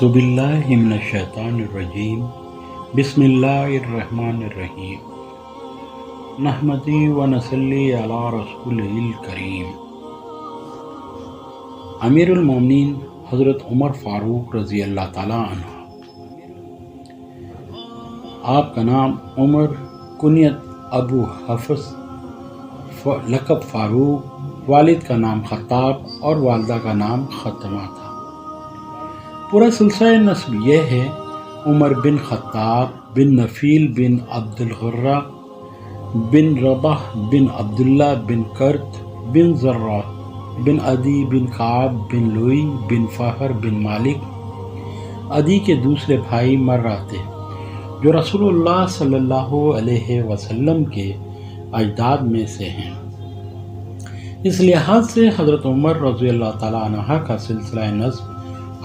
اعوذ باللہ من الشیطان الرجیم بسم اللہ الرحمن الرحیم نحمدی و نصلی علی رسولہ الکریم۔ امیر المومنین حضرت عمر فاروق رضی اللہ تعالیٰ عنہ، آپ کا نام عمر، کنیت ابو حفص، لقب فاروق، والد کا نام خطاب اور والدہ کا نام خاتمہ تھا۔ پورا سلسلہ نسب یہ ہے: عمر بن خطاب بن نفیل بن عبد الغرہ بن رباح بن عبداللہ بن کرت بن زرہ بن عدی بن کعب بن لوئی بن فہر بن مالک۔ عدی کے دوسرے بھائی مرہ تھے، جو رسول اللہ صلی اللہ علیہ وسلم کے اجداد میں سے ہیں۔ اس لحاظ سے حضرت عمر رضی اللہ تعالیٰ عنہ کا سلسلہ نسب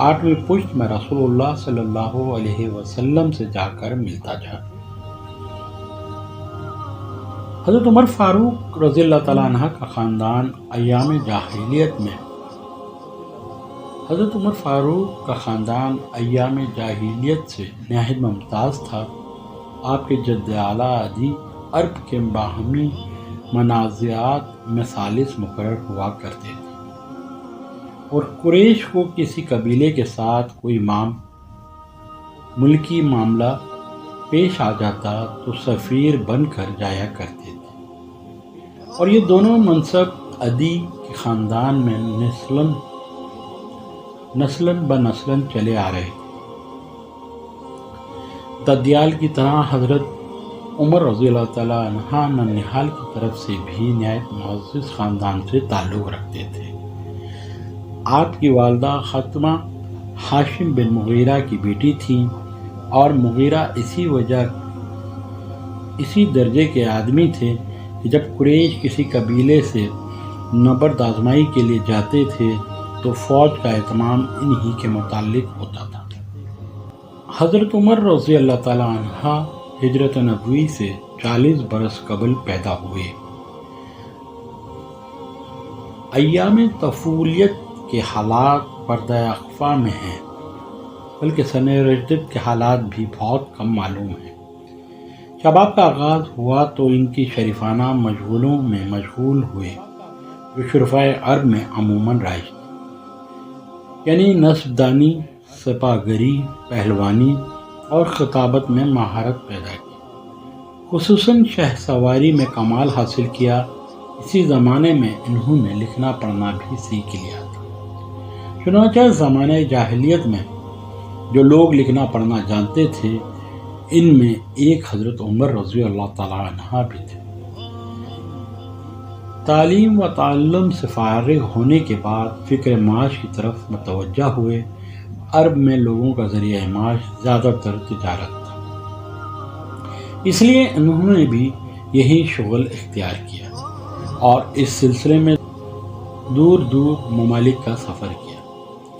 8ویں پشت میں رسول اللہ صلی اللہ علیہ وسلم سے جا کر ملتا جا۔ حضرت عمر فاروق رضی اللہ تعالیٰ عنہ کا خاندان ایام جاہلیت سے نہایت ممتاز تھا۔ آپ کے جد اعلیٰ عدی عرب کے باہمی منازعات میں ثالث مقرر ہوا کرتے تھے، اور قریش کو کسی قبیلے کے ساتھ کوئی ملکی معاملہ پیش آ جاتا تو سفیر بن کر جایا کرتے تھے، اور یہ دونوں منصب عدی کے خاندان میں نسلاً بنسلاً چلے آ رہے تھے۔ ددیال کی طرح حضرت عمر رضی اللہ تعالیٰ عنہ ننہال کی طرف سے بھی نہایت معزز خاندان سے تعلق رکھتے تھے۔ آپ کی والدہ خاتمہ ہاشم بن مغیرہ کی بیٹی تھیں، اور مغیرہ اسی درجے کے آدمی تھے کہ جب قریش کسی قبیلے سے نبرد آزمائی کے لیے جاتے تھے تو فوج کا اہتمام انہی کے متعلق ہوتا تھا۔ حضرت عمر رضی اللہ تعالیٰ عنہ ہجرت نبوی سے 40 برس قبل پیدا ہوئے۔ ایام طفولیت کے حالات پردہ اخفا میں ہیں، بلکہ سن رجدت کے حالات بھی بہت کم معلوم ہیں۔ جب آپ کا آغاز ہوا تو ان کی شریفانہ مشغولوں میں مشغول ہوئے، جو شرفائے عرب میں عموماً رائج تھی، یعنی نسب دانی، سپاہ گری، پہلوانی اور خطابت میں مہارت پیدا کی۔ خصوصاً شہ سواری میں کمال حاصل کیا۔ اسی زمانے میں انہوں نے لکھنا پڑھنا بھی سیکھ لیا تھا۔ چنانچہ زمانہ جاہلیت میں جو لوگ لکھنا پڑھنا جانتے تھے، ان میں ایک حضرت عمر رضی اللہ تعالیٰ عنہ بھی تھے۔ تعلیم و تعلم سے فارغ ہونے کے بعد فکر معاش کی طرف متوجہ ہوئے۔ عرب میں لوگوں کا ذریعہ معاش زیادہ تر تجارت تھا، اس لیے انہوں نے بھی یہی شغل اختیار کیا اور اس سلسلے میں دور دور ممالک کا سفر کیا۔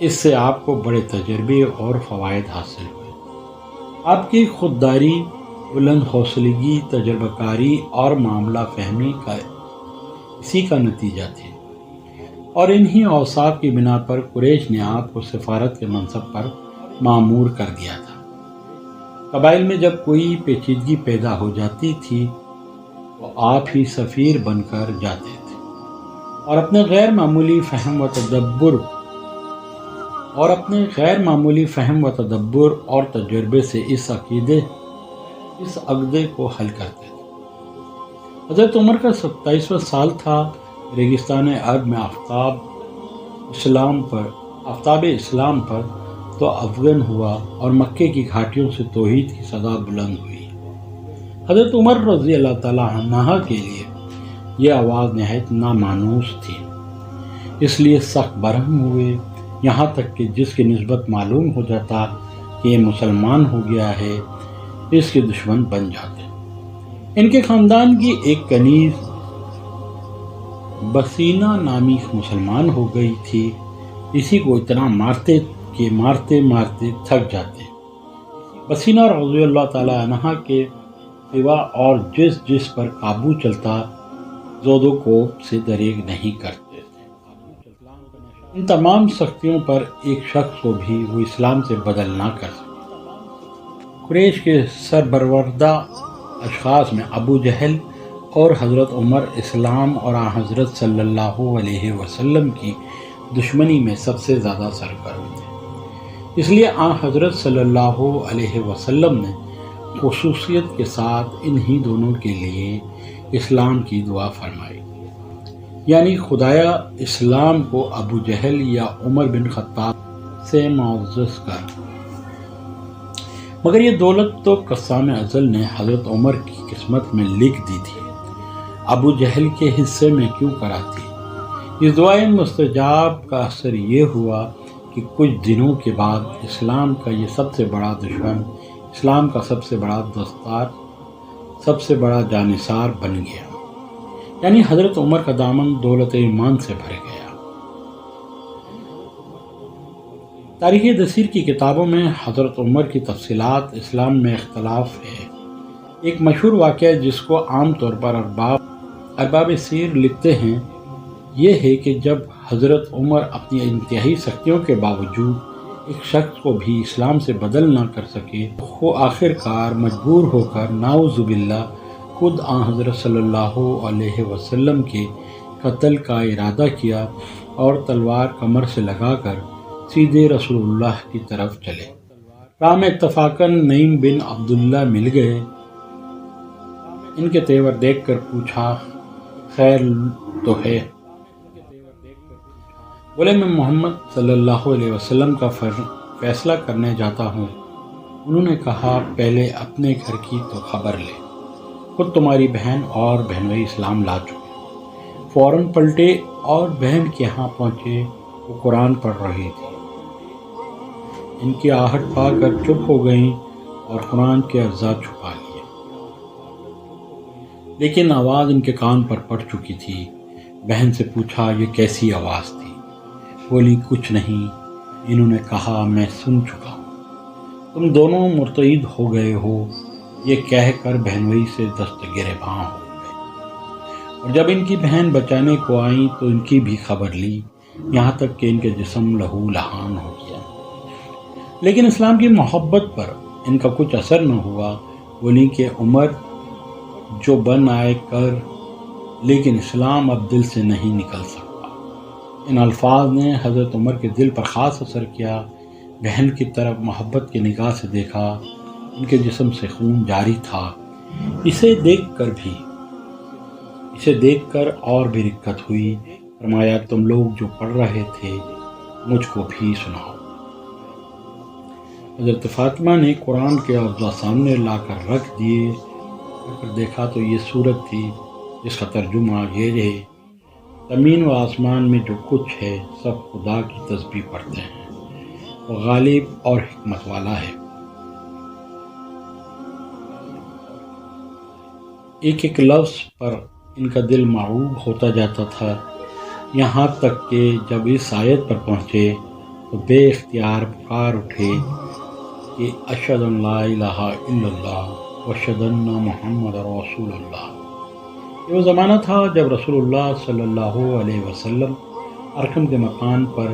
اس سے آپ کو بڑے تجربے اور فوائد حاصل ہوئے۔ آپ کی خودداری، بلند حوصلگی، تجربہ کاری اور معاملہ فہمی کا اسی کا نتیجہ تھے، اور انہی اوصاف کی بنا پر قریش نے آپ کو سفارت کے منصب پر مامور کر دیا تھا۔ قبائل میں جب کوئی پیچیدگی پیدا ہو جاتی تھی تو آپ ہی سفیر بن کر جاتے تھے، اور اپنے غیر معمولی فہم و تدبر اور تجربے سے اس عقدے کو حل کرتے تھے۔ حضرت عمر کا 27واں سال تھا۔ ریگستان عرب میں آفتاب اسلام پر تو افغان ہوا، اور مکے کی گھاٹیوں سے توحید کی صدا بلند ہوئی۔ حضرت عمر رضی اللہ تعالیٰ عنہ کے لیے یہ آواز نہایت نامانوس تھی، اس لیے سخت برہم ہوئے، یہاں تک کہ جس کی نسبت معلوم ہو جاتا کہ یہ مسلمان ہو گیا ہے، اس کے دشمن بن جاتے۔ ان کے خاندان کی ایک کنیز بسینہ نامی مسلمان ہو گئی تھی، اسی کو اتنا مارتے کہ مارتے تھک جاتے۔ بسینہ رضی اللہ تعالیٰ عنہ کے سوا اور جس پر قابو چلتا، زود و کوب سے دریغ نہیں کرتے تھے۔ ان تمام سختیوں پر ایک شخص کو بھی وہ اسلام سے بدل نہ کر سکے۔ قریش کے سربروردہ اشخاص میں ابو جہل اور حضرت عمر اسلام اور آن حضرت صلی اللہ علیہ وسلم کی دشمنی میں سب سے زیادہ سرگرم تھے، اس لیے آن حضرت صلی اللہ علیہ وسلم نے خصوصیت کے ساتھ انہی دونوں کے لیے اسلام کی دعا فرمائی، یعنی خدایا اسلام کو ابو جہل یا عمر بن خطاب سے معزز کر۔ مگر یہ دولت تو قسام ازل نے حضرت عمر کی قسمت میں لکھ دی تھی، ابو جہل کے حصے میں کیوں کراتی؟ اس دعائیں مستجاب کا اثر یہ ہوا کہ کچھ دنوں کے بعد اسلام کا یہ سب سے بڑا دشمن، اسلام کا سب سے بڑا دستار، سب سے بڑا جانثار بن گیا، یعنی حضرت عمر کا دامن دولت ایمان سے بھر گیا۔ تاریخ دسیر کی کتابوں میں حضرت عمر کی تفصیلات اسلام میں اختلاف ہے۔ ایک مشہور واقعہ جس کو عام طور پر ارباب سیر لکھتے ہیں یہ ہے کہ جب حضرت عمر اپنی انتہائی سختیوں کے باوجود ایک شخص کو بھی اسلام سے بدل نہ کر سکے، وہ آخر کار مجبور ہو کر نعوذ باللہ خود آن حضرت صلی اللہ علیہ وسلم کے قتل کا ارادہ کیا اور تلوار کمر سے لگا کر سیدھے رسول اللہ کی طرف چلے۔ راہ میں اتفاقاً نعیم بن عبداللہ مل گئے، ان کے تیور دیکھ کر پوچھا خیر تو ہے؟ بولے میں محمد صلی اللہ علیہ وسلم کا فیصلہ کرنے جاتا ہوں۔ انہوں نے کہا پہلے اپنے گھر کی تو خبر لے، خود تمہاری بہن اور بہنوئی اسلام لا چکے۔ فوراً پلٹے اور بہن کے ہاں پہنچے، وہ قرآن پڑھ رہی تھی۔ ان کی آہٹ پا کر چپ ہو گئیں اور قرآن کے اجزاء چھپا لیے، لیکن آواز ان کے کان پر پڑ چکی تھی۔ بہن سے پوچھا یہ کیسی آواز تھی؟ بولی کچھ نہیں۔ انہوں نے کہا میں سن چکا ہوں، تم دونوں مرتد ہو گئے ہو، یہ کہہ کر بہنوئی سے دستگیر بھاں ہو گئے، اور جب ان کی بہن بچانے کو آئیں تو ان کی بھی خبر لی، یہاں تک کہ ان کے جسم لہو لہان ہو گیا، لیکن اسلام کی محبت پر ان کا کچھ اثر نہ ہوا۔ بولی کہ عمر جو بن آئے کر، لیکن اسلام اب دل سے نہیں نکل سکتا۔ ان الفاظ نے حضرت عمر کے دل پر خاص اثر کیا۔ بہن کی طرف محبت کی نگاہ سے دیکھا، ان کے جسم سے خون جاری تھا۔ اسے دیکھ کر اور بھی رقت ہوئی۔ فرمایا تم لوگ جو پڑھ رہے تھے مجھ کو بھی سناؤ۔ حضرت فاطمہ نے قرآن کے اجزاء سامنے لا کر رکھ دیے، دیکھا تو یہ صورت تھی جس کا ترجمہ یہ ہے زمین و آسمان میں جو کچھ ہے سب خدا کی تسبیح پڑھتے ہیں، وہ غالب اور حکمت والا ہے۔ ایک ایک لفظ پر ان کا دل معوب ہوتا جاتا تھا، یہاں تک کہ جب اس آیت پر پہنچے تو بے اختیار پکار اٹھے کہ اشہد ان لا الہ الا اللہ واشہد ان محمد رسول اللہ۔ یہ وہ زمانہ تھا جب رسول اللہ صلی اللہ علیہ وسلم ارقم کے مکان پر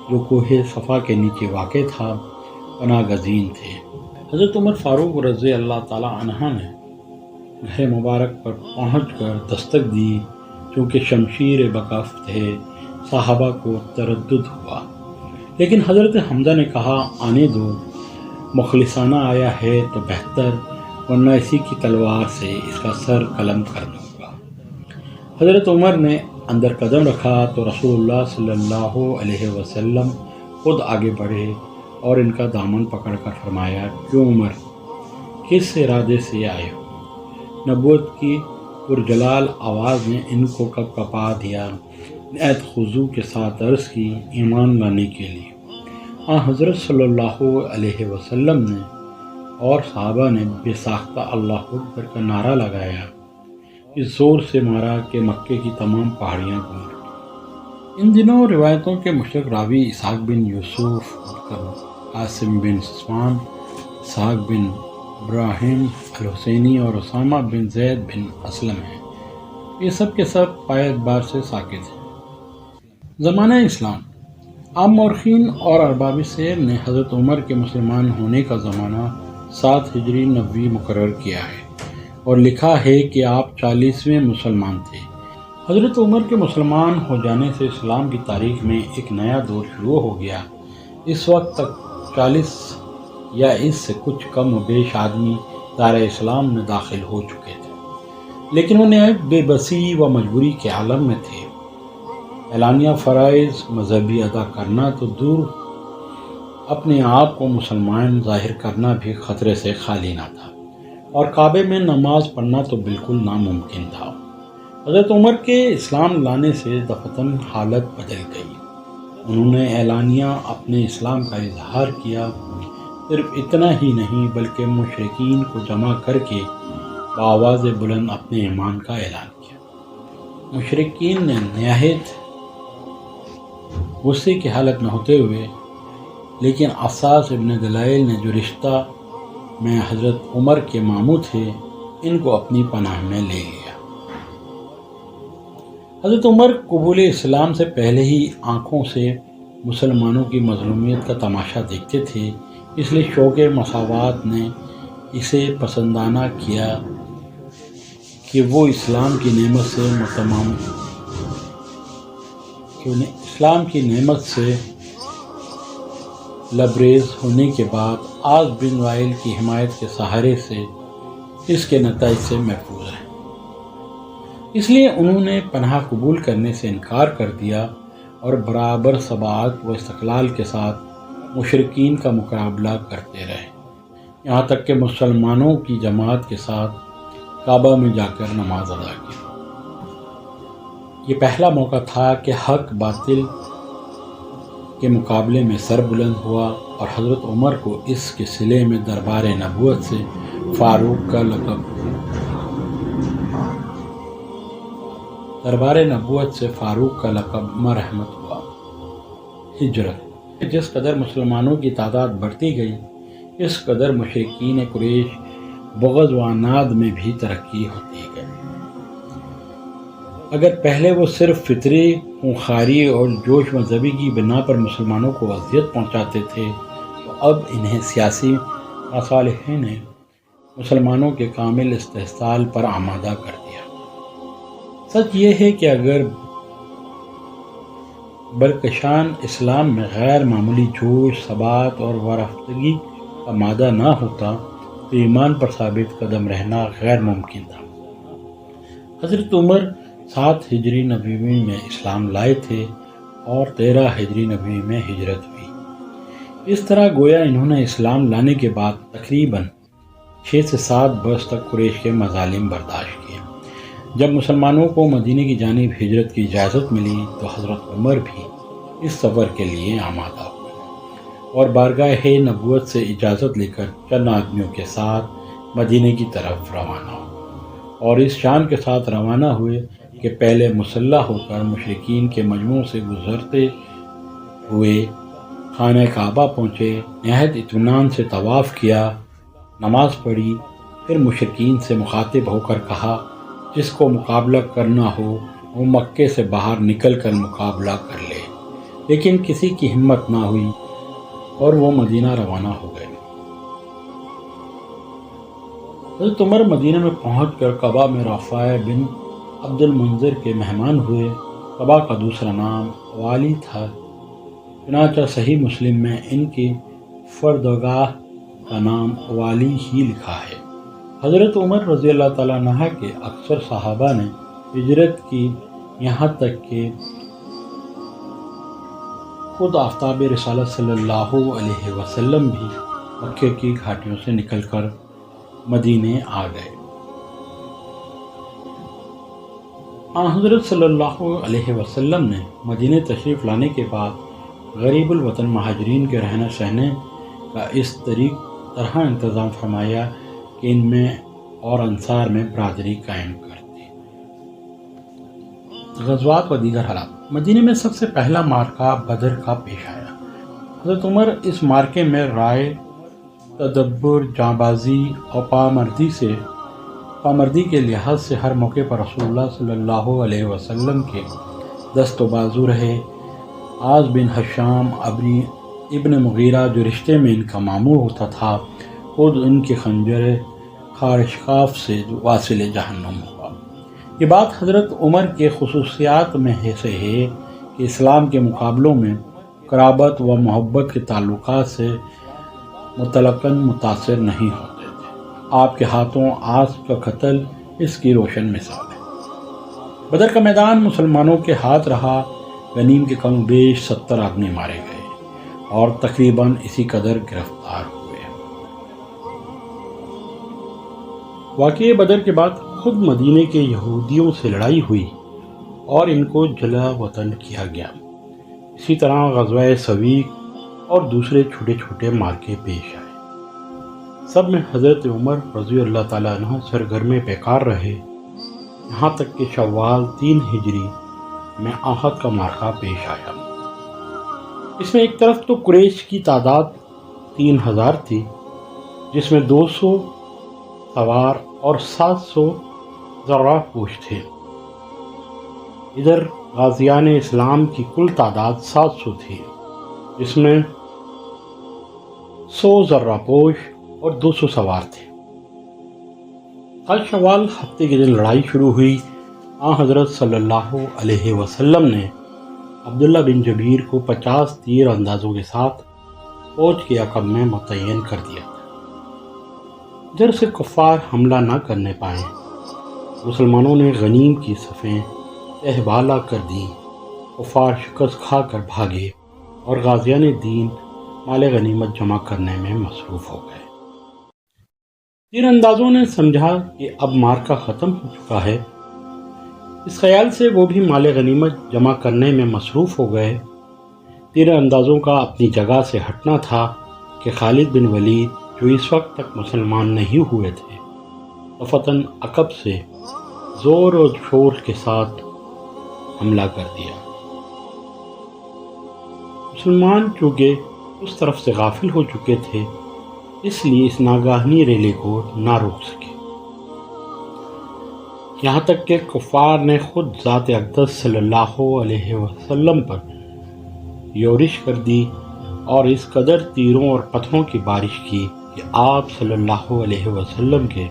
جو کوہ صفا کے نیچے واقع تھا پناہ گزین تھے۔ حضرت عمر فاروق رضی اللہ تعالی عنہ نے گھر مبارک پر پہنچ کر دستک دی، چونکہ شمشیر بکف تھے، صحابہ کو تردد ہوا، لیکن حضرت حمزہ نے کہا آنے دو، مخلصانہ آیا ہے تو بہتر، ورنہ اسی کی تلوار سے اس کا سر قلم کر دوں گا۔ حضرت عمر نے اندر قدم رکھا تو رسول اللہ صلی اللہ علیہ وسلم خود آگے بڑھے اور ان کا دامن پکڑ کر فرمایا کیوں عمر، کس ارادے سے آئے ہو؟ نبوت کی پرجلال آواز نے ان کو کب کپا دیا۔ نہایت خضوع کے ساتھ عرض کی ایمان لانے کے لیے۔ حضرت صلی اللہ علیہ وسلم نے اور صحابہ نے بے ساختہ اللہ اکبر کا نعرہ لگایا، اس زور سے مارا کہ مکے کی تمام پہاڑیاں گونج اٹھیں۔ ان دنوں روایتوں کے مشرق راوی اسحاق بن یوسف، قاسم بن سسوان، اسحاق بن ابراہیم الحسینی اور اسامہ بن زید بن اسلم ہیں۔ یہ سب کے سب پائے اعتبار سے ساکت ہیں۔ زمانہ اسلام عام مورخین اور ارباب سیر نے حضرت عمر کے مسلمان ہونے کا زمانہ 7 ہجری نبوی مقرر کیا ہے اور لکھا ہے کہ آپ 40ویں مسلمان تھے۔ حضرت عمر کے مسلمان ہو جانے سے اسلام کی تاریخ میں ایک نیا دور شروع ہو گیا۔ اس وقت تک 40 یا اس سے کچھ کم و بیش آدمی دائرہ اسلام میں داخل ہو چکے تھے، لیکن انہیں بے بسی و مجبوری کے عالم میں تھے۔ اعلانیہ فرائض مذہبی ادا کرنا تو دور، اپنے آپ کو مسلمان ظاہر کرنا بھی خطرے سے خالی نہ تھا، اور کعبے میں نماز پڑھنا تو بالکل ناممکن تھا۔ حضرت عمر کے اسلام لانے سے دفعتاً حالت بدل گئی۔ انہوں نے اعلانیہ اپنے اسلام کا اظہار کیا۔ صرف اتنا ہی نہیں بلکہ مشرکین کو جمع کر کے بآواز بلند اپنے ایمان کا اعلان کیا۔ مشرکین نے نہایت غصے کی حالت میں ہوتے ہوئے، لیکن اساس ابن دلائل نے جو رشتہ میں حضرت عمر کے ماموں تھے، ان کو اپنی پناہ میں لے لیا۔ حضرت عمر قبول اسلام سے پہلے ہی آنکھوں سے مسلمانوں کی مظلومیت کا تماشا دیکھتے تھے، اس لیے شوق مساوات نے اسے پسندانہ کیا کہ وہ اسلام کی نعمت سے لبریز ہونے کے بعد عاص بن وائل کی حمایت کے سہارے سے اس کے نتائج سے محفوظ رہے۔ اس لیے انہوں نے پناہ قبول کرنے سے انکار کر دیا اور برابر ثبات و استقلال کے ساتھ مشرکین کا مقابلہ کرتے رہے، یہاں تک کہ مسلمانوں کی جماعت کے ساتھ کعبہ میں جا کر نماز ادا کی۔ یہ پہلا موقع تھا کہ حق باطل کے مقابلے میں سر بلند ہوا، اور حضرت عمر کو اس کے صلے میں دربار نبوت سے فاروق کا لقب مرحمت ہوا۔ ہجرت۔ جس قدر مسلمانوں کی تعداد بڑھتی گئی، اس قدر مشرکین قریش بغض و عناد میں بھی ترقی ہوتی گئی۔ اگر پہلے وہ صرف فطری خونخواری اور جوش مذہبی کی بنا پر مسلمانوں کو اذیت پہنچاتے تھے، تو اب انہیں سیاسی مصالحوں نے مسلمانوں کے کامل استحصال پر آمادہ کر دیا۔ سچ یہ ہے کہ اگر برکشان اسلام میں غیر معمولی جوش، ثبات اور وارفتگی کا مادہ نہ ہوتا تو ایمان پر ثابت قدم رہنا غیر ممکن تھا۔ حضرت عمر 7 ہجری نبوی میں اسلام لائے تھے اور 13 ہجری نبوی میں ہجرت ہوئی۔ اس طرح گویا انہوں نے اسلام لانے کے بعد تقریباً 6 سے 7 برس تک قریش کے مظالم برداشت کیے۔ جب مسلمانوں کو مدینے کی جانب ہجرت کی اجازت ملی تو حضرت عمر بھی اس سفر کے لیے آمادہ ہوئے اور بارگاہ نبوت سے اجازت لے کر چند آدمیوں کے ساتھ مدینے کی طرف روانہ ہوئے، اور اس شان کے ساتھ روانہ ہوئے کہ پہلے مسلح ہو کر مشرکین کے مجموعوں سے گزرتے ہوئے خانہ کعبہ پہنچے، نہایت اطمینان سے طواف کیا، نماز پڑھی، پھر مشرکین سے مخاطب ہو کر کہا جس کو مقابلہ کرنا ہو وہ مکے سے باہر نکل کر مقابلہ کر لے، لیکن کسی کی ہمت نہ ہوئی اور وہ مدینہ روانہ ہو گئے۔ حضرت عمر مدینہ میں پہنچ کر قبا میں رافع بن عبد المنذر کے مہمان ہوئے۔ قبا کا دوسرا نام والی تھا، چنانچہ صحیح مسلم میں ان کی فردگاہ کا نام والی ہی لکھا ہے۔ حضرت عمر رضی اللہ تعالیٰ عنہ کے اکثر صحابہ نے ہجرت کی، یہاں تک کہ خود آفتاب رسالت صلی اللہ علیہ وسلم بھی مکے کی گھاٹیوں سے نکل کر مدینے آ گئے۔ حضرت صلی اللہ علیہ وسلم نے مدینے تشریف لانے کے بعد غریب الوطن مہاجرین کے رہنے سہنے کا اس طرح انتظام فرمایا کہ ان میں اور انصار میں برادری قائم کر دی۔ غزوات و دیگر حالات۔ مدینے میں سب سے پہلا معرکہ بدر کا پیش آیا۔ حضرت عمر اس معرکے میں رائے، تدبر، جانبازی اور پامردی کے لحاظ سے ہر موقع پر رسول اللہ صلی اللہ علیہ وسلم کے دست و بازو رہے۔ آز بن حشام ابن مغیرہ جو رشتے میں ان کا ماموں ہوتا تھا، خود ان کے خنجر خارشکاف سے واصل جہنم ہوا۔ یہ بات حضرت عمر کے خصوصیات میں سے ہے کہ اسلام کے مقابلوں میں قرابت و محبت کے تعلقات سے مطلقاً متاثر نہیں ہوتے تھے۔ آپ کے ہاتھوں آس کا قتل اس کی روشن مثال ہے۔ بدر کا میدان مسلمانوں کے ہاتھ رہا، غنیم کے کم بیش 70 آدمی مارے گئے اور تقریباً اسی قدر گرفتار ہوئے۔ واقعہ بدر کے بعد خود مدینے کے یہودیوں سے لڑائی ہوئی اور ان کو جلا وطن کیا گیا۔ اسی طرح غزوہ سویق اور دوسرے چھوٹے چھوٹے مارکے پیش آئے۔ سب میں حضرت عمر رضی اللہ تعالیٰ عنہ سرگرم پیکار رہے، یہاں تک کہ شوال 3 ہجری میں احد کا مارکہ پیش آیا۔ اس میں ایک طرف تو قریش کی تعداد 3000 تھی، جس میں 200 سوار اور 700 زرہ پوش تھے۔ ادھر غازیان اسلام کی کل تعداد 700 تھی، جس میں 100 زرہ پوش اور 200 سوار تھے۔ شوال ہفتے کے دن لڑائی شروع ہوئی۔ حضرت صلی اللہ علیہ وسلم نے عبداللہ بن جبیر کو 50 تیر اندازوں کے ساتھ فوج کے عقب میں متعین کر دیا تھا۔ ادھر سے کفار حملہ نہ کرنے پائیں، مسلمانوں نے غنیم کی صفیں تہبالہ کر دیں، کفار شکست کھا کر بھاگے اور غازیان دین مال غنیمت جمع کرنے میں مصروف ہو گئے۔ تیر اندازوں نے سمجھا کہ اب مارکہ ختم ہو چکا ہے، اس خیال سے وہ بھی مال غنیمت جمع کرنے میں مصروف ہو گئے۔ تیر اندازوں کا اپنی جگہ سے ہٹنا تھا کہ خالد بن ولید جو اس وقت تک مسلمان نہیں ہوئے تھے، دفعتاً عقب سے زور و شور کے ساتھ حملہ کر دیا۔ مسلمان چونکہ اس طرف سے غافل ہو چکے تھے، اس لیے اس ناگہانی ریلی کو نہ روک سکے، یہاں تک کہ کفار نے خود ذات اقدس صلی اللہ علیہ وسلم پر یورش کر دی اور اس قدر تیروں اور پتھروں کی بارش کی کہ آپ صلی اللہ علیہ وسلم کے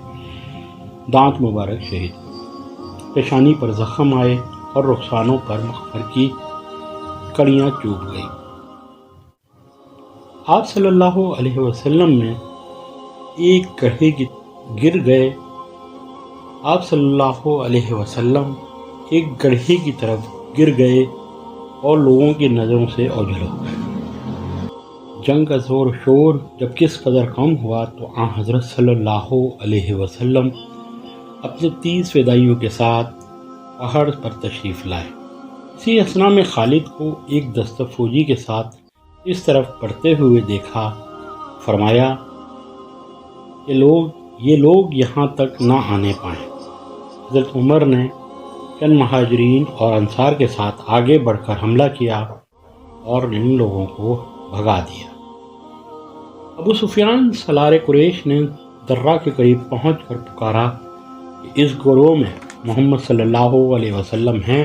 دانت مبارک شہید ہوئے، پیشانی پر زخم آئے اور رخسانوں پر مغفر کی کڑیاں چوب گئیں۔ آپ صلی اللہ علیہ وسلم میں ایک گڑھے کی گر گئے۔ آپ صلی اللہ علیہ وسلم ایک گڑھے کی طرف گر گئے اور لوگوں کی نظروں سے اوجھل ہو گئے۔ جنگ کا زور و شور جب کس قدر کم ہوا تو حضرت صلی اللہ علیہ وسلم اپنے 30 فدائیوں کے ساتھ پہاڑ پر تشریف لائے۔ اسی اثنا میں خالد کو ایک دستہ فوجی کے ساتھ اس طرف بڑھتے ہوئے دیکھا، فرمایا یہ لوگ یہاں تک نہ آنے پائیں۔ حضرت عمر نے چند مہاجرین اور انصار کے ساتھ آگے بڑھ کر حملہ کیا اور ان لوگوں کو بھگا دیا۔ ابو سفیان سالار قریش نے درہ کے قریب پہنچ کر پکارا کہ اس گروہ میں محمد صلی اللہ علیہ وسلم ہیں۔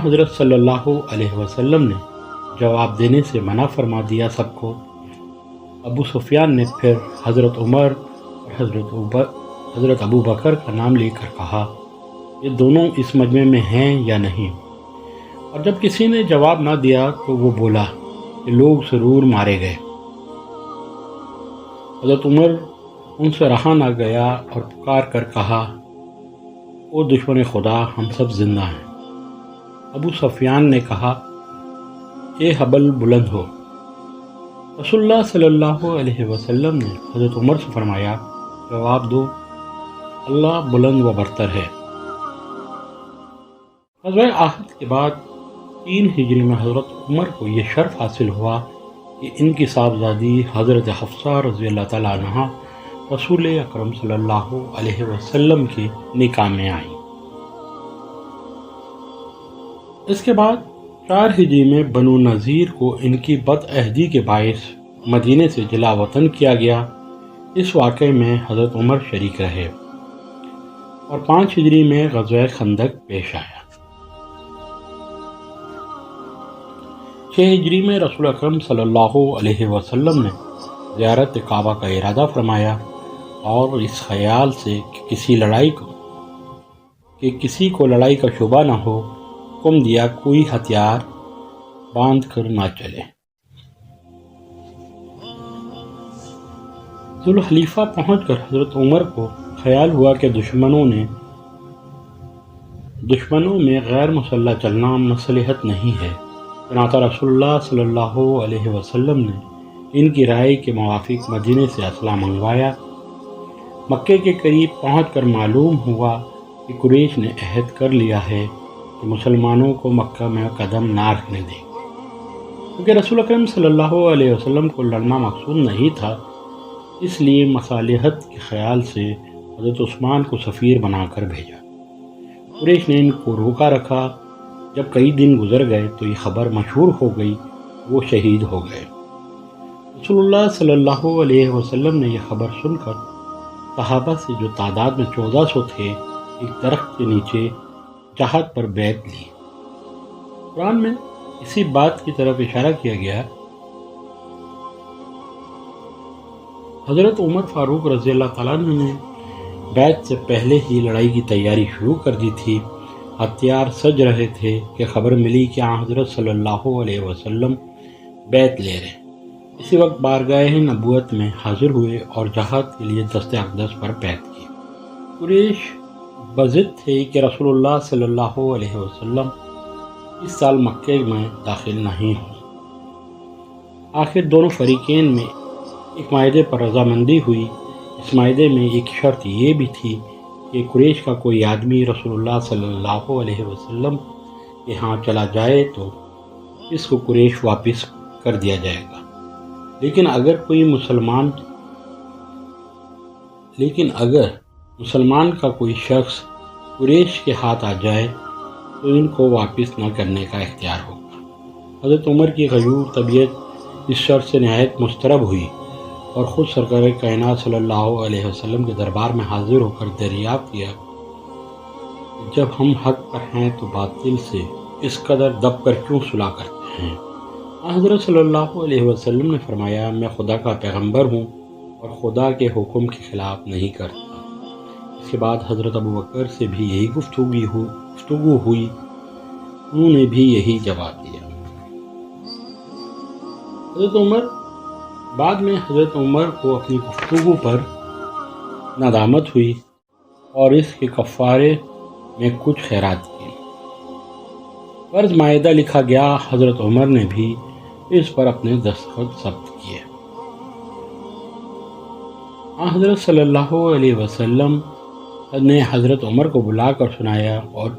حضرت صلی اللہ علیہ وسلم نے جواب دینے سے منع فرما دیا سب کو۔ ابو سفیان نے پھر حضرت عمر اور حضرت ابو بکر کا نام لے کر کہا، یہ دونوں اس مجمع میں ہیں یا نہیں؟ اور جب کسی نے جواب نہ دیا تو وہ بولا کہ لوگ ضرور مارے گئے۔ حضرت عمر ان سے رہا نہ گیا اور پکار کر کہا، او دشمن خدا، ہم سب زندہ ہیں۔ ابو سفیان نے کہا، اے حبل بلند ہو۔ رسول اللہ صلی اللہ علیہ وسلم نے حضرت عمر سے فرمایا، جواب دو، اللہ بلند و برتر ہے۔ غزوہ احد کے بعد 3 ہجری میں حضرت عمر کو یہ شرف حاصل ہوا کہ ان کی صاحبزادی حضرت حفصہ رضی اللہ تعالیٰ عنہ رسول اکرم صلی اللہ علیہ وسلم کے نکاح میں آئیں۔ اس کے بعد 4 ہجری میں بنو نذیر کو ان کی بد عہدی کے باعث مدینے سے جلا وطن کیا گیا۔ اس واقعے میں حضرت عمر شریک رہے اور 5 ہجری میں غزوہ خندق پیش آیا۔ 6 ہجری میں رسول اکرم صلی اللہ علیہ وسلم نے زیارت کعبہ کا ارادہ فرمایا اور اس خیال سے کہ کسی کو لڑائی کا شبہ نہ ہو حکم دیا کوئی ہتھیار باندھ کر نہ چلے۔ ذوالحلیفہ پہنچ کر حضرت عمر کو خیال ہوا کہ دشمنوں میں غیر مسلح چلنا مصلحت نہیں ہے، چنانچہ رسول اللہ صلی اللہ علیہ وسلم نے ان کی رائے کے موافق مدینے سے اسلحہ منگوایا۔ مکے کے قریب پہنچ کر معلوم ہوا کہ قریش نے عہد کر لیا ہے کہ مسلمانوں کو مکہ میں قدم نہ رکھنے دیں گے۔ کیونکہ رسول اکرم صلی اللہ علیہ وسلم کو لڑنا مقصود نہیں تھا، اس لیے مصالحت کے خیال سے حضرت عثمان کو سفیر بنا کر بھیجا۔ قریش نے ان کو روکا رکھا۔ جب کئی دن گزر گئے تو یہ خبر مشہور ہو گئی، وہ شہید ہو گئے۔ رسول اللہ صلی اللہ علیہ وسلم نے یہ خبر سن کر صحابہ سے، جو تعداد میں 1400 تھے، ایک درخت کے نیچے جہاد پر بیعت لی۔ قرآن میں اسی بات کی طرف اشارہ کیا گیا۔ حضرت عمر فاروق رضی اللہ تعالیٰ عنہ نے بیعت سے پہلے ہی لڑائی کی تیاری شروع کر دی تھی۔ ہتھیار سج رہے تھے کہ خبر ملی کہ حضرت صلی اللہ علیہ وسلم بیعت لے رہے۔ اسی وقت بارگاہ نبوت میں حاضر ہوئے اور جہاد کے لیے دست اقدس پر بیعت کی۔ قریش بضد تھے کہ رسول اللہ صلی اللہ علیہ وسلم اس سال مکے میں داخل نہیں ہوں۔ آخر دونوں فریقین میں ایک معاہدے پر رضامندی ہوئی۔ اس معاہدے میں ایک شرط یہ بھی تھی کہ قریش کا کوئی آدمی رسول اللہ صلی اللہ علیہ وسلم کے ہاں چلا جائے تو اس کو قریش واپس کر دیا جائے گا، لیکن اگر مسلمان کا کوئی شخص قریش کے ہاتھ آ جائے تو ان کو واپس نہ کرنے کا اختیار ہوگا۔ حضرت عمر کی غیور طبیعت اس شرط سے نہایت مضطرب ہوئی اور خود سرکار کائنات صلی اللہ علیہ وسلم کے دربار میں حاضر ہو کر دریافت کیا کہ جب ہم حق پر ہیں تو باطل سے اس قدر دب کر کیوں صلح کرتے ہیں؟ حضرت صلی اللہ علیہ وسلم نے فرمایا، میں خدا کا پیغمبر ہوں اور خدا کے حکم کے خلاف نہیں کرتا۔ اس کے بعد حضرت ابوبکر سے بھی یہی گفتگو ہوئی، انہوں نے بھی یہی جواب دیا۔ بعد میں حضرت عمر کو اپنی گفتگو پر ندامت ہوئی اور اس کے کفارے میں کچھ خیرات کی۔ فرض معاہدہ لکھا گیا، حضرت عمر نے بھی اس پر اپنے دستخط ثبت کیے۔ حضرت صلی اللہ علیہ وسلم نے حضرت عمر کو بلا کر سنایا اور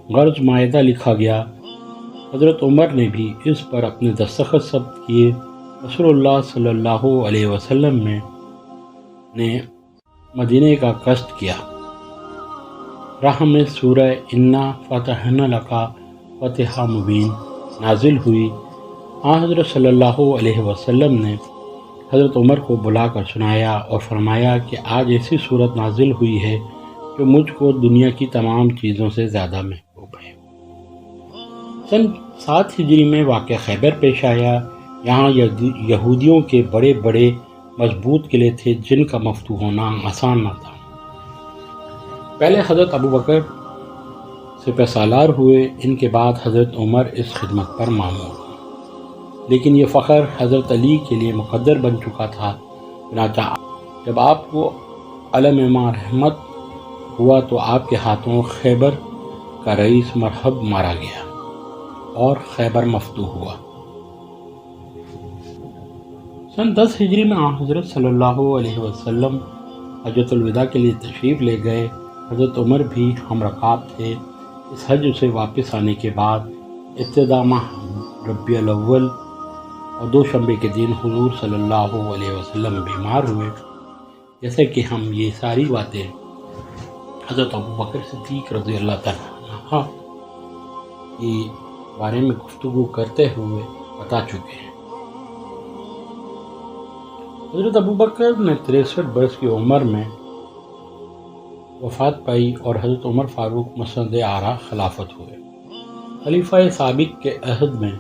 غرض معاہدہ لکھا گیا۔ حضرت عمر نے بھی اس پر اپنے دستخط ثبت کیے۔ رسول اللہ صلی اللہ علیہ وسلم نے مدینے کا قصد کیا۔ راہ میں سورہ انا فتحنا لک فتحا مبین نازل ہوئی۔ حضرت صلی اللہ علیہ وسلم نے حضرت عمر کو بلا کر سنایا اور فرمایا کہ آج ایسی صورت نازل ہوئی ہے جو مجھ کو دنیا کی تمام چیزوں سے زیادہ محبوب ہے۔ سن 7 ہجری میں واقعہ خیبر پیش آیا۔ یہاں یہودیوں کے بڑے بڑے مضبوط قلعے تھے جن کا مفتوح ہونا آسان نہ تھا۔ پہلے حضرت ابوبکر سپہ سالار ہوئے، ان کے بعد حضرت عمر اس خدمت پر مامور ہوئے، لیکن یہ فخر حضرت علی کے لیے مقدر بن چکا تھا۔ چنانچہ جب آپ کو علم رحمت ہوا تو آپ کے ہاتھوں خیبر کا رئیس مرہب مارا گیا اور خیبر مفتوح ہوا۔ سن 10 ہجری میں حضرت صلی اللہ علیہ وسلم حجۃ الوداع کے لیے تشریف لے گئے۔ حضرت عمر بھی ہم رکاب تھے۔ اس حج سے واپس آنے کے بعد ابتدا ماہ ربیع الاول اور دوشنبے کے دن حضور صلی اللہ علیہ وسلم بیمار ہوئے۔ جیسے کہ ہم یہ ساری باتیں حضرت ابوبکر صدیق رضی اللہ تعالیٰ عنہ کے بارے میں گفتگو کرتے ہوئے بتا چکے ہیں۔ حضرت ابوبکر نے 63 برس کی عمر میں وفات پائی اور حضرت عمر فاروق مسند آرا خلافت ہوئے۔ خلیفہ سابق کے عہد میں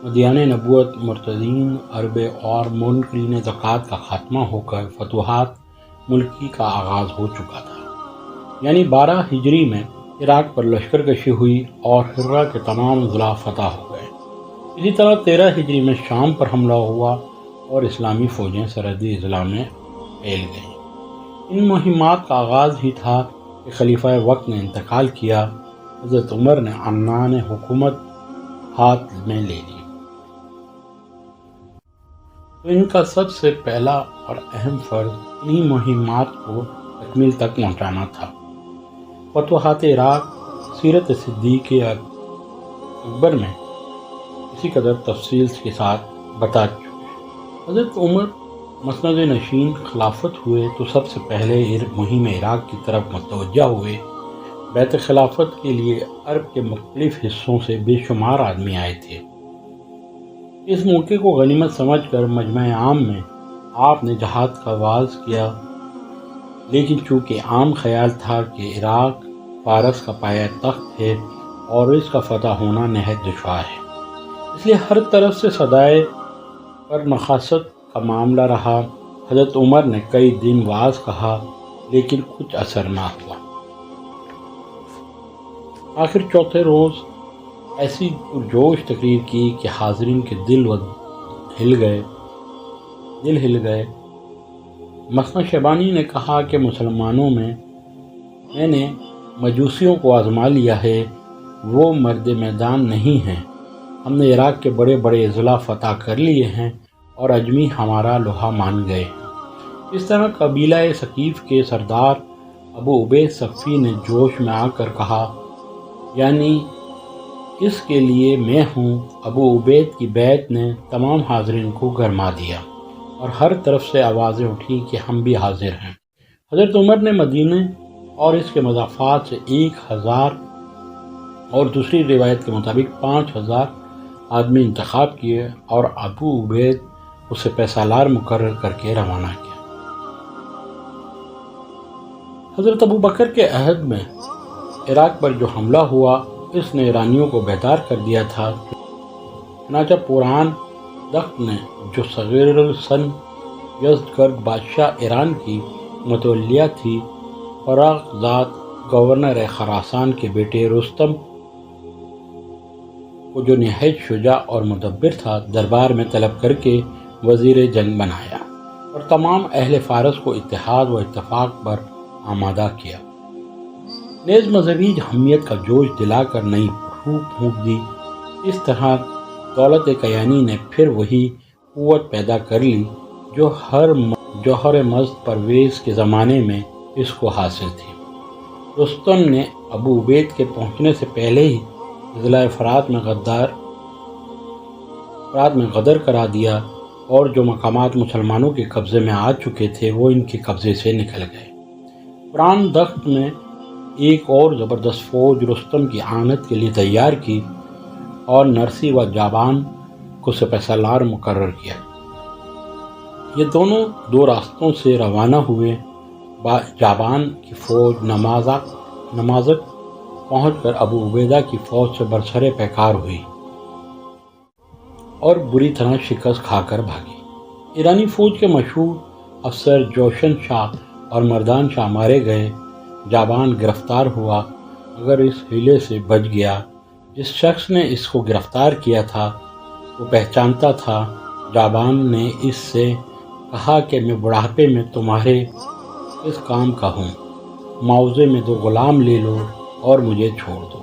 مدیان نبوت، مرتدین، عربے اور منکرین زکوٰۃ کا خاتمہ ہو کر فتوحات ملکی کا آغاز ہو چکا تھا۔ یعنی 12 ہجری میں عراق پر لشکر کشی ہوئی اور حرہ کے تمام اضلاع فتح ہو گئے۔ اسی طرح 13 ہجری میں شام پر حملہ ہوا اور اسلامی فوجیں سرحدی اضلاع میں پھیل گئیں۔ ان مہمات کا آغاز ہی تھا کہ خلیفہ وقت نے انتقال کیا۔ حضرت عمر نے عنان حکومت ہاتھ میں لے لی۔ تو ان کا سب سے پہلا اور اہم فرض انہی مہمات کو تکمیل تک پہنچانا تھا۔ فتوحات عراق سیرت صدیق اکبر میں اسی قدر تفصیل کے ساتھ بتا چکے۔ حضرت عمر مسند نشین خلافت ہوئے تو سب سے پہلے مہم عراق کی طرف متوجہ ہوئے۔ بیت خلافت کے لیے عرب کے مختلف حصوں سے بے شمار آدمی آئے تھے۔ اس موقع کو غنیمت سمجھ کر مجمع عام میں آپ نے جہاد کا آغاز کیا، لیکن چونکہ عام خیال تھا کہ عراق فارس کا پایہ تخت ہے اور اس کا فتح ہونا نہایت دشوار ہے، اس لیے ہر طرف سے صدائے پر نخاست کا معاملہ رہا۔ حضرت عمر نے کئی دن وعظ کہا لیکن کچھ اثر نہ ہوا۔ آخر چوتھے روز ایسی پرجوش تقریر کی کہ حاضرین کے دل ہل گئے۔ مثنی شیبانی نے کہا کہ مسلمانوں میں نے مجوسیوں کو آزما لیا ہے، وہ مرد میدان نہیں ہیں۔ ہم نے عراق کے بڑے بڑے اضلاع فتح کر لیے ہیں اور اجمی ہمارا لوہا مان گئے ہیں۔ اس طرح قبیلہ ثقیف کے سردار ابو عبید ثقفی نے جوش میں آ کر کہا، یعنی اس کے لیے میں ہوں۔ ابو عبید کی بیعت نے تمام حاضرین کو گرما دیا اور ہر طرف سے آوازیں اٹھیں کہ ہم بھی حاضر ہیں۔ حضرت عمر نے مدینہ اور اس کے مضافات سے 1000 اور دوسری روایت کے مطابق 5000 آدمی انتخاب کیے اور ابو عبید اسے پیسالار مقرر کر کے روانہ کیا۔ حضرت ابو بکر کے عہد میں عراق پر جو حملہ ہوا اس نے ایرانیوں کو بیدار کر دیا تھا۔ چنانچہ پوران دخت نے جو صغیر السن یزدگرد بادشاہ ایران کی متولیہ تھی، فراغ ذات گورنر خراسان کے بیٹے رستم کو جو نہایت شجاع اور مدبر تھا، دربار میں طلب کر کے وزیر جنگ بنایا اور تمام اہل فارس کو اتحاد و اتفاق پر آمادہ کیا۔ نیز مذہبی حمیت کا جوش دلا کر نئی روح پھونک دی۔ اس طرح دولت کیانی نے پھر وہی قوت پیدا کر لی جو جوہر مزد پرویز کے زمانے میں اس کو حاصل تھی۔ رستم نے ابو عبید کے پہنچنے سے پہلے ہی اضلاع فرات میں غدر کرا دیا اور جو مقامات مسلمانوں کے قبضے میں آ چکے تھے وہ ان کے قبضے سے نکل گئے۔ پران دخت میں ایک اور زبردست فوج رستم کی آنت کے لیے تیار کی اور نرسی و جابان کو سپہ سالار مقرر کیا۔ یہ دونوں دو راستوں سے روانہ ہوئے۔ جابان کی فوج نمازک پہنچ کر ابو عبیدہ کی فوج سے برسر پیکار ہوئی اور بری طرح شکست کھا کر بھاگی۔ ایرانی فوج کے مشہور افسر جوشن شاہ اور مردان شاہ مارے گئے۔ جابان گرفتار ہوا مگر اس حیلے سے بچ گیا۔ جس شخص نے اس کو گرفتار کیا تھا وہ پہچانتا تھا۔ جابان نے اس سے کہا کہ میں بڑھاپے میں تمہارے اس کام کا ہوں، معاوضے میں 2 غلام لے لو اور مجھے چھوڑ دو۔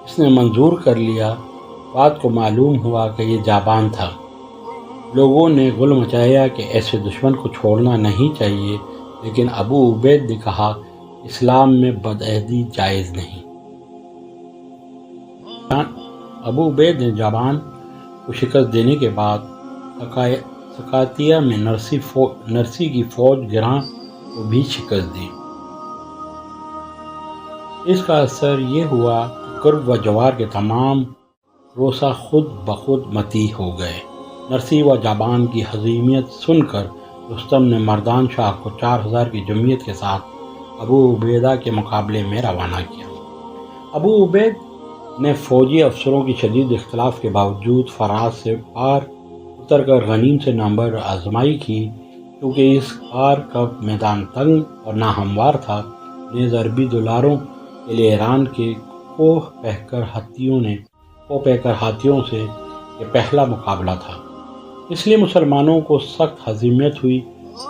اس نے منظور کر لیا۔ بات کو معلوم ہوا کہ یہ جابان تھا۔ لوگوں نے غل مچایا کہ ایسے دشمن کو چھوڑنا نہیں چاہیے، لیکن ابو عبید نے کہا اسلام میں بدعہدی جائز نہیں۔ ابو عبید نے جابان کو شکست دینے کے بعد سکاتیہ میں نرسی کی فوج گراں کو بھی شکست دی۔ اس کا اثر یہ ہوا کہ قرب و جوار کے تمام روسا خود بخود مطیع ہو گئے۔ نرسی و جابان کی ہزیمت سن کر رستم نے مردان شاہ کو 4000 کی جمعیت کے ساتھ ابو عبیدہ کے مقابلے میں روانہ کیا۔ ابو عبید نے فوجی افسروں کی شدید اختلاف کے باوجود فرات سے پار اتر کر غنیم سے نمبر آزمائی کی۔ کیونکہ اس پار کا میدان تنگ اور ناہموار تھا، نیز عربی دلاروں کے لیے ایران کے کوہ پیکر ہاتھیوں سے یہ پہلا مقابلہ تھا۔ اس لیے مسلمانوں کو سخت ہزیمت ہوئی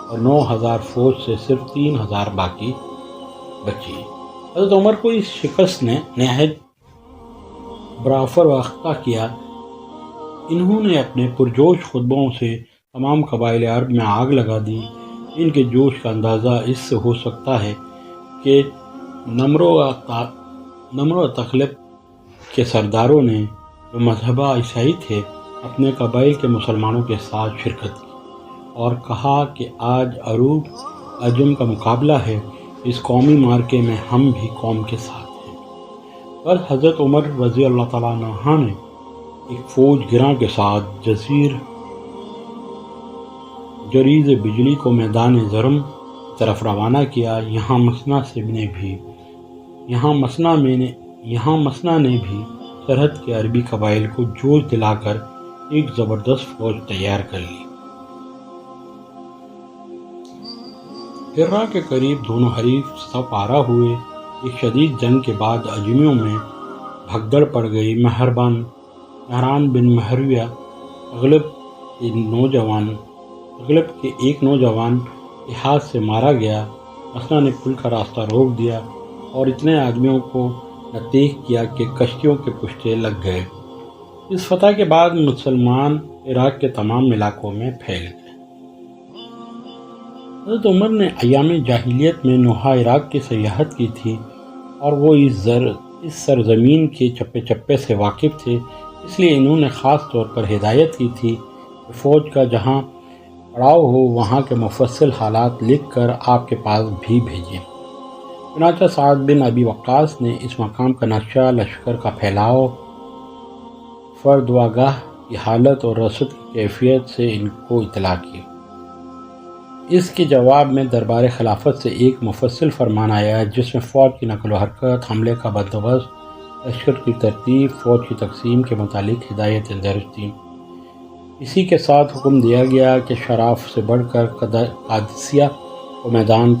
اور 9,000 فوج سے صرف 3,000 باقی بچی۔ حضرت عمر کو اس شکست نے نہایت برافر واقع کیا۔ انہوں نے اپنے پرجوش خطبوں سے تمام قبائل عرب میں آگ لگا دی۔ ان کے جوش کا اندازہ اس سے ہو سکتا ہے کہ نمر و تغلب کے سرداروں نے جو مذہبہ عیسائی تھے اپنے قبائل کے مسلمانوں کے ساتھ شرکت کی اور کہا کہ آج عروب عجم کا مقابلہ ہے، اس قومی مارکے میں ہم بھی قوم کے ساتھ ہیں۔ پر حضرت عمر رضی اللہ تعالیٰ عنہ نے ایک فوج گراں کے ساتھ جریز بجلی کو میدان زرم کی طرف روانہ کیا۔ یہاں مسنا نے بھی سرحد کے عربی قبائل کو جوش دلا کر ایک زبردست فوج تیار کر لی۔ ہرا کے قریب دونوں حریف سپ آرا ہوئے۔ ایک شدید جنگ کے بعد عجمیوں میں بھگدڑ پڑ گئی۔ مہران بن مہرویہ اغلب کے ایک نوجوان کے ہاتھ سے مارا گیا۔ مسنا نے پل کا راستہ روک دیا اور اتنے آدمیوں کو نتیق کیا کہ کشتیوں کے پشتے لگ گئے۔ اس فتح کے بعد مسلمان عراق کے تمام علاقوں میں پھیل گئے۔ حضرت عمر نے ایام جاہلیت میں نوحہ عراق کی سیاحت کی تھی اور وہ اس سرزمین کے چپے چپے سے واقف تھے، اس لیے انہوں نے خاص طور پر ہدایت کی تھی کہ فوج کا جہاں پڑاؤ ہو وہاں کے مفصل حالات لکھ کر آپ کے پاس بھی بھیجیں۔ چنانچہ سعد بن ابی وقاص نے اس مقام کا نقشہ، لشکر کا پھیلاؤ، فردواگاہ کی حالت اور رسد کی کیفیت سے ان کو اطلاع کی۔ اس کے جواب میں دربار خلافت سے ایک مفصل فرمان آیا جس میں فوج کی نقل و حرکت، حملے کا بندوبست، لشکر کی ترتیب، فوج کی تقسیم کے متعلق ہدایتیں درج تھیں۔ اسی کے ساتھ حکم دیا گیا کہ شراف سے بڑھ کر قادسیہ کو میدان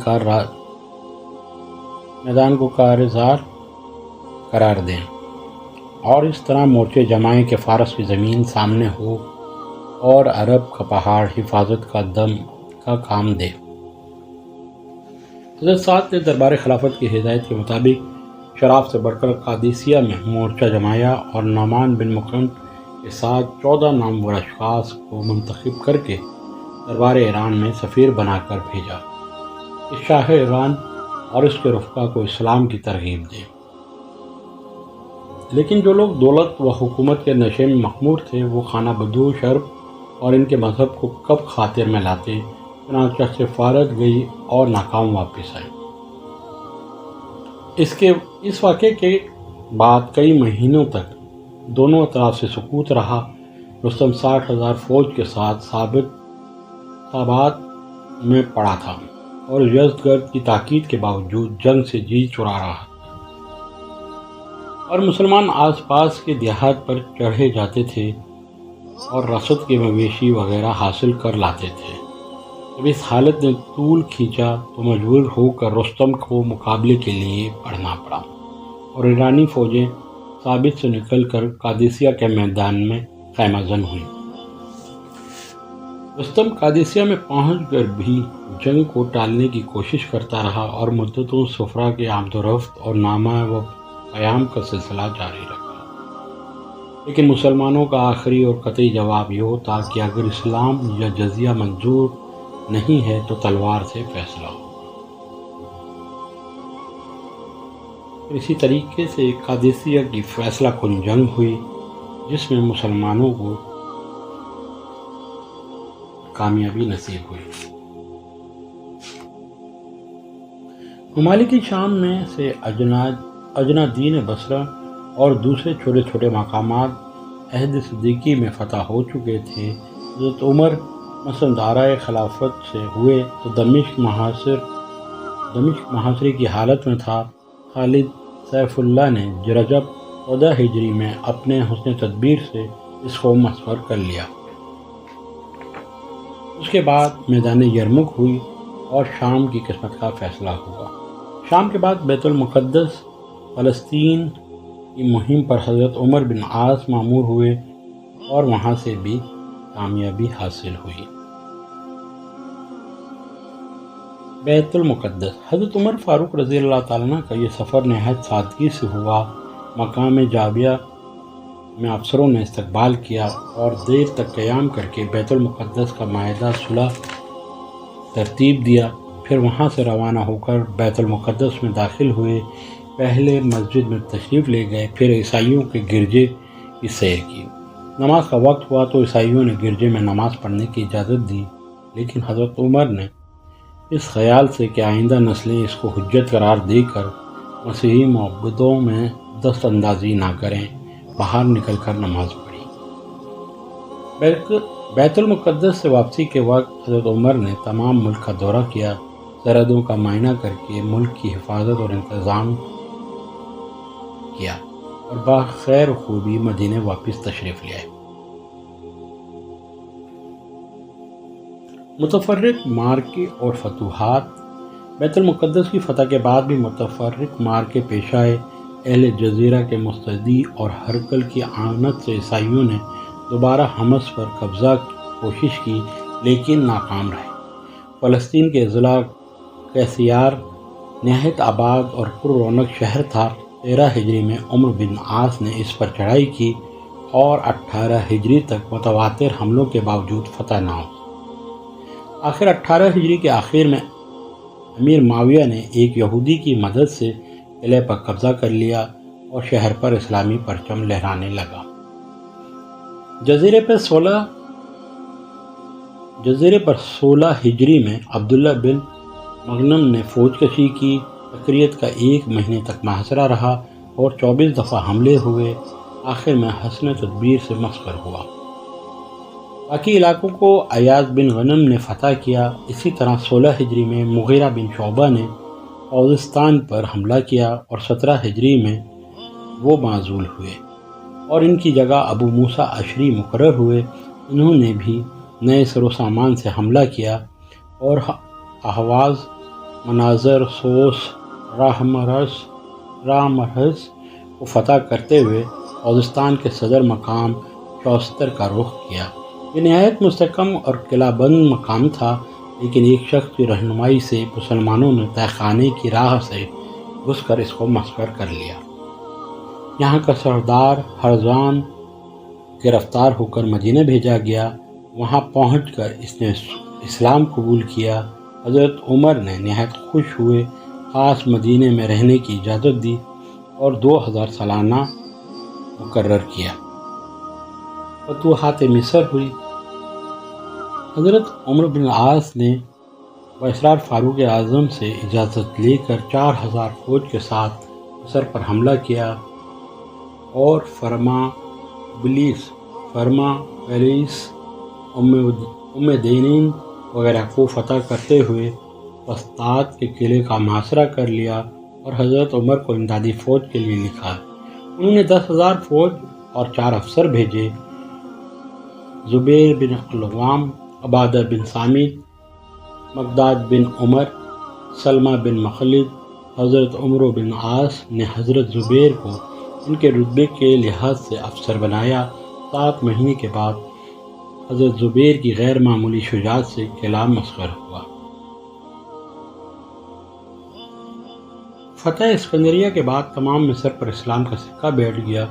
کو کارزار قرار دیں اور اس طرح مورچے جمائیں کہ فارس کی زمین سامنے ہو اور عرب کا پہاڑ حفاظت کا کام دے۔ حضرت سعد نے دربار خلافت کی ہدایت کے مطابق شراف سے بڑھ کر قادسیہ میں مورچہ جمایا اور نعمان بن مقرن کے ساتھ 14 نامور اشخاص کو منتخب کر کے دربار ایران میں سفیر بنا کر بھیجا کہ شاہ ایران اور اس کے رفقا کو اسلام کی ترغیب دے۔ لیکن جو لوگ دولت و حکومت کے نشے میں مخمور تھے وہ خانہ بدوش عرب اور ان کے مذہب کو کب خاطر میں لاتے، چنانچہ سفارت گئی اور ناکام واپس آئی۔ اس واقعے کے بعد کئی مہینوں تک دونوں اطراف سے سکوت رہا۔ رستم 60,000 فوج کے ساتھ سابات میں پڑا تھا اور یزدگرد کی تاکید کے باوجود جنگ سے جی چرا رہا تھا، اور مسلمان آس پاس کے دیہات پر چڑھے جاتے تھے اور رسد کے مویشی وغیرہ حاصل کر لاتے تھے۔ جب اس حالت نے طول کھینچا تو مجبور ہو کر رستم کو مقابلے کے لیے بڑھنا پڑا اور ایرانی فوجیں ثابت سے نکل کر قادسیہ کے میدان میں خیمہ زن ہوئیں۔ رستم قادسیہ میں پہنچ کر بھی جنگ کو ٹالنے کی کوشش کرتا رہا اور مدتوں سفرا کے آمد و رفت اور نامہ و پیام کا سلسلہ جاری رکھا، لیکن مسلمانوں کا آخری اور قطعی جواب یہ ہوتا کہ اگر اسلام یا جزیہ منظور نہیں ہے تو تلوار سے فیصلہ ہو۔ اسی طریقے سے قادسیہ کی فیصلہ کن جنگ ہوئی جس میں مسلمانوں کو کامیابی نصیب ہوئی۔ ممالک شام میں سے اجنادین بصرہ اور دوسرے چھوٹے چھوٹے مقامات عہد صدیقی میں فتح ہو چکے تھے۔ حضرت عمر مثلا دارائے خلافت سے ہوئے تو دمشق محاصرے کی حالت میں تھا۔ خالد سیف اللہ نے رجب 14 ہجری میں اپنے حسن تدبیر سے اس کو مسخر کر لیا۔ اس کے بعد میدان یرمک ہوئی اور شام کی قسمت کا فیصلہ ہوا۔ شام کے بعد بیت المقدس فلسطین کی مہم پر حضرت عمر بن عاص مامور ہوئے اور وہاں سے بھی کامیابی حاصل ہوئی۔ بیت المقدس حضرت عمر فاروق رضی اللہ تعالیٰ عنہ کا یہ سفر نہایت سادگی سے ہوا۔ مقام جابیہ میں افسروں نے استقبال کیا اور دیر تک قیام کر کے بیت المقدس کا معاہدہ صلح ترتیب دیا۔ پھر وہاں سے روانہ ہو کر بیت المقدس میں داخل ہوئے۔ پہلے مسجد میں تشریف لے گئے، پھر عیسائیوں کے گرجے کی سیر کی۔ نماز کا وقت ہوا تو عیسائیوں نے گرجے میں نماز پڑھنے کی اجازت دی، لیکن حضرت عمر نے اس خیال سے کہ آئندہ نسلیں اس کو حجت قرار دے کر مسیحی معبدوں میں دست اندازی نہ کریں، باہر نکل کر نماز پڑھی۔ بیت المقدس سے واپسی کے وقت حضرت عمر نے تمام ملک کا دورہ کیا، سرحدوں کا معائنہ کر کے ملک کی حفاظت اور انتظام کیا اور بخیر خوبی مدینے واپس تشریف لے آئے۔ متفرق مارکے اور فتوحات بیت المقدس کی فتح کے بعد بھی متفرق مارکے پیش آئے۔ اہل جزیرہ کے مستدی اور ہرقل کی اعانت سے عیسائیوں نے دوبارہ حمص پر قبضہ کی کوشش کی، لیکن ناکام رہے۔ فلسطین کے اضلاع قیسیار نہایت آباد اور پر رونق شہر تھا۔ 13 ہجری میں عمرو بن عاص نے اس پر چڑھائی کی اور 18 ہجری تک متواتر حملوں کے باوجود فتح نہ ہوئی۔ آخر 18 ہجری کے آخر میں امیر معاویہ نے ایک یہودی کی مدد سے قلعے پر قبضہ کر لیا اور شہر پر اسلامی پرچم لہرانے لگا۔ جزیرے پر 16 ہجری میں عبداللہ بن مغنم نے فوج کشی کی۔ بکریت کا 1 مہینے تک محاصرہ رہا اور 24 دفعہ حملے ہوئے۔ آخر میں حسن تدبیر سے مسخر ہوا۔ باقی علاقوں کو ایاز بن غنم نے فتح کیا۔ اسی طرح 16 ہجری میں مغیرہ بن شعبہ نے خوزستان پر حملہ کیا اور 17 ہجری میں وہ معزول ہوئے اور ان کی جگہ ابو موسیٰ اشعری مقرر ہوئے۔ انہوں نے بھی نئے سر و سامان سے حملہ کیا اور اہواز، مناظر، سوس، رامرز کو فتح کرتے ہوئے خوزستان کے صدر مقام شوستر کا رخ کیا۔ یہ نہایت مستحکم اور قلعہ بند مقام تھا، لیکن ایک شخص کی رہنمائی سے مسلمانوں نے تہہ خانے کی راہ سے گھس کر اس کو مسخر کر لیا۔ یہاں کا سردار ہرزان گرفتار ہو کر مدینہ بھیجا گیا۔ وہاں پہنچ کر اس نے اسلام قبول کیا۔ حضرت عمر نے نہایت خوش ہوئے، خاص مدینہ میں رہنے کی اجازت دی اور 2000 سالانہ مقرر کیا۔ فتوحات مصر ہوئی۔ حضرت عمر بن العاص نے وائسرائے فاروق اعظم سے اجازت لے کر 4000 فوج کے ساتھ مصر پر حملہ کیا اور فرما ویلیس، ام دینین وغیرہ کو فتح کرتے ہوئے فسطاط کے قلعے کا محاصرہ کر لیا اور حضرت عمر کو امدادی فوج کے لیے لکھا۔ انہوں نے 10,000 فوج اور 4 افسر بھیجے: زبیر بن العوام، عبادہ بن صامت، مقداد بن عمر، سلمہ بن مخلد۔ حضرت عمرو بن عاص نے حضرت زبیر کو ان کے رتبے کے لحاظ سے افسر بنایا۔ 7 مہینے کے بعد حضرت زبیر کی غیر معمولی شجاعت سے قلعہ مسخر ہوا۔ فتح اسکندریہ کے بعد تمام مصر پر اسلام کا سکہ بیٹھ گیا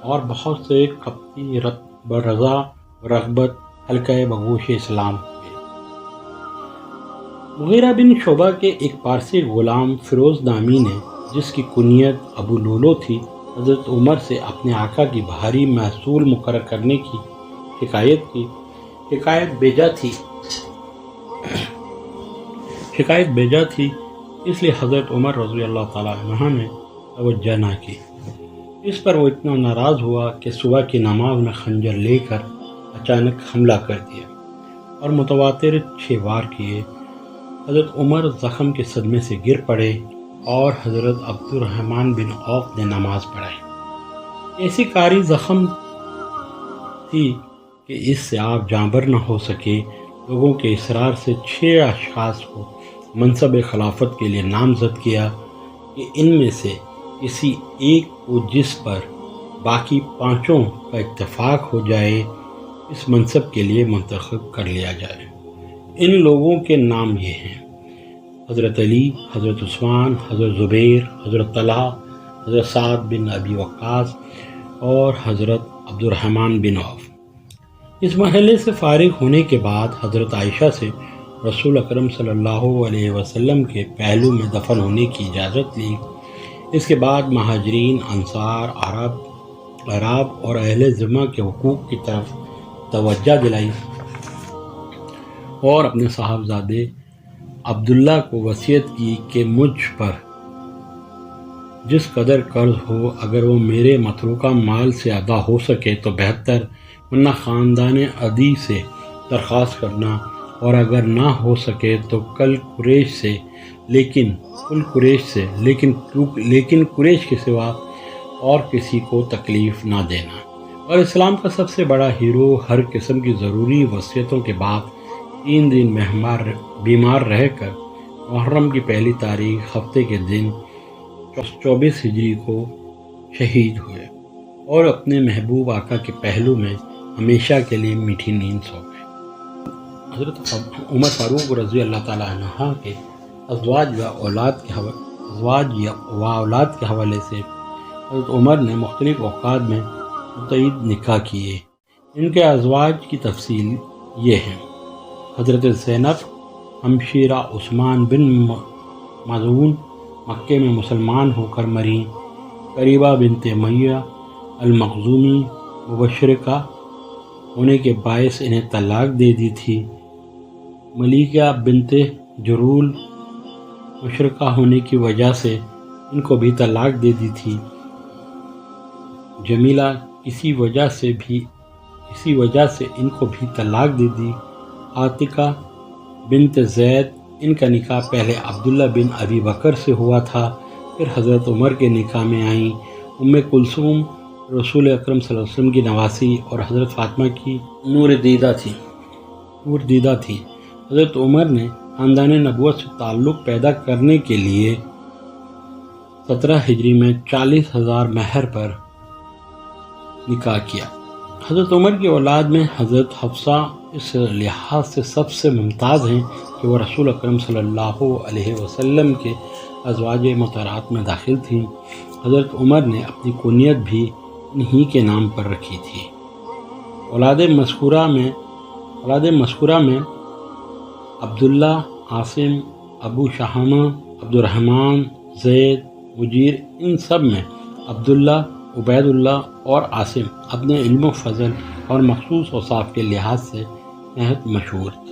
اور بہت سے قبطی رضا و رغبت حلقہ بگوش اسلام ہوئے۔ مغیرہ بن شعبہ کے ایک پارسی غلام فیروز نامی نے، جس کی کنیت ابو لولو تھی، حضرت عمر سے اپنے آقا کی بھاری محصول مقرر کرنے کی شکایت کی۔ شکایت بیجا تھی، اس لیے حضرت عمر رضی اللہ تعالیٰ عنہ نے توجہ نہ کی۔ اس پر وہ اتنا ناراض ہوا کہ صبح کی نماز میں خنجر لے کر اچانک حملہ کر دیا اور متواتر 6 وار کیے۔ حضرت عمر زخم کے صدمے سے گر پڑے اور حضرت عبد الرحمن بن عوف نے نماز پڑھائی۔ ایسی کاری زخم تھی کہ اس سے آپ جانبر نہ ہو سکے۔ لوگوں کے اصرار سے 6 اشخاص کو منصب خلافت کے لیے نامزد کیا کہ ان میں سے کسی ایک کو جس پر باقی 5 کا اتفاق ہو جائے اس منصب کے لیے منتخب کر لیا جائے۔ ان لوگوں کے نام یہ ہیں: حضرت علی، حضرت عثمان، حضرت زبیر، حضرت طلحہ، حضرت سعد بن ابی وقاص اور حضرت عبد الرحمن بن عوف۔ اس مرحلے سے فارغ ہونے کے بعد حضرت عائشہ سے رسول اکرم صلی اللہ علیہ وسلم کے پہلو میں دفن ہونے کی اجازت لی۔ اس کے بعد مہاجرین، انصار، عرب اور اہل ذمہ کے حقوق کی طرف توجہ دلائی اور اپنے صاحبزادے عبداللہ کو وصیت کی کہ مجھ پر جس قدر قرض ہو اگر وہ میرے متروکہ مال سے ادا ہو سکے تو بہتر، ورنہ خاندان عدی سے درخواست کرنا، اور اگر نہ ہو سکے تو کل قریش سے لیکن قریش کے سوا اور کسی کو تکلیف نہ دینا۔ اور اسلام کا سب سے بڑا ہیرو ہر قسم کی ضروری وصیتوں کے بعد 3 دن بیمار رہ کر محرم کی پہلی تاریخ ہفتے کے دن 24 ہجری کو شہید ہوئے اور اپنے محبوب آقا کے پہلو میں ہمیشہ کے لیے میٹھی نیند سو گئے۔ حضرت عمر فاروق رضی اللہ تعالیٰ عنہ کے ازواج و اولاد کے حوالے سے حضرت عمر نے مختلف اوقات میں متعدد نکاح کیے۔ ان کے ازواج کی تفصیل یہ ہیں: حضرت زینب ہمشیرہ عثمان بن مظعون مکے میں مسلمان ہو کر مریں۔ قریبہ بنت امیہ المخزومی مبشرہ ہونے کے باعث انہیں طلاق دے دی تھی۔ ملیکہ بنت جرول مشرکہ ہونے کی وجہ سے ان کو بھی طلاق دے دی تھی۔ جمیلہ کسی وجہ سے ان کو بھی طلاق دے دی۔ عاتقہ بنت زید، ان کا نکاح پہلے عبداللہ بن ابی بکر سے ہوا تھا، پھر حضرت عمر کے نکاح میں آئیں۔ ام کلثوم رسول اکرم صلی اللہ علیہ وسلم کی نواسی اور حضرت فاطمہ کی نور دیدہ تھی۔ حضرت عمر نے خاندان نبوت سے تعلق پیدا کرنے کے لیے 17 ہجری میں 40,000 مہر پر نکاح کیا۔ حضرت عمر کی اولاد میں حضرت حفصہ اس لحاظ سے سب سے ممتاز ہیں کہ وہ رسول اکرم صلی اللہ علیہ وسلم کے ازواج مطہرات میں داخل تھیں۔ حضرت عمر نے اپنی کنیت بھی انہی کے نام پر رکھی تھی۔ اولاد مذکورہ میں عبداللہ، عاصم، ابو شہامہ، عبد الرحمن، زید، مجیر، ان سب میں عبداللہ، عبید اللہ اور عاصم اپنے علم و فضل اور مخصوص اوصاف کے لحاظ سے نہایت مشہور تھے۔